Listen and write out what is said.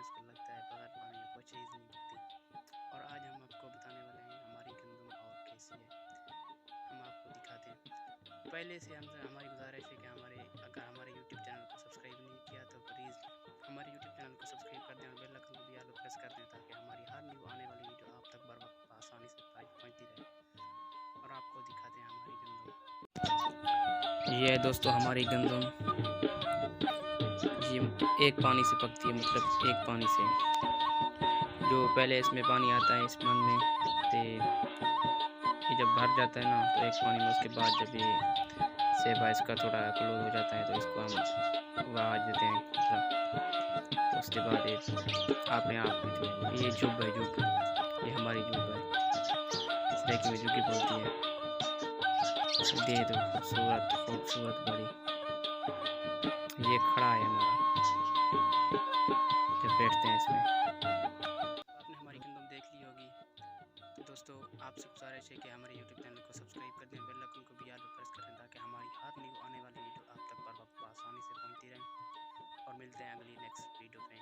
उसको लगता है बगैर पानी में कोई चीज़ नहीं दिखती। और आज हम आपको बताने वाले हैं हमारी गंदम और कैसी है, हम आपको दिखाते हैं। पहले से हमसे हमारी गुजारिश है कि अगर हमारे यूट्यूब चैनल को सब्सक्राइब नहीं किया तो प्लीज़ हमारे यूट्यूब चैनल को सब्सक्राइब कर दें और बेल आइकन को भी आल प्रेस कर दें, ताकि हमारी हर न्यू आने वाली वीडियो आप तक बर वक्त आसानी से पहुँचती रहे। और आपको दिखाते हैं हमारी गंदम। ये है दोस्तों हमारी गंदम, ये एक पानी से पकती है, मतलब एक पानी से। जो पहले इसमें पानी आता है इस मन में, तो ये जब भर जाता है ना तो एक पानी में, उसके बाद जब ये सेब इसका थोड़ा क्लोज हो जाता है तो इसको हम उगा देते हैं, तो उसके बाद ये अपने आप ये जुब है, जुब, ये हमारी जुब है, इस तरह की में जुगी बोलती है। दे दो खूबसूरत खूबसूरत बड़ी, ये खड़ा है हमारा जब बैठते हैं इसमें। आपने हमारी गंदम देख ली होगी, तो दोस्तों आपसे गुजारिश है कि हमारे यूट्यूब चैनल को सब्सक्राइब कर दें, बेल आइकन को भी आल पर प्रेस करें, ताकि हमारी हर न्यू आने वाली वीडियो आप तक बर वक्त आसानी से पहुंचती रहे। और मिलते हैं अगली नेक्स्ट वीडियो में।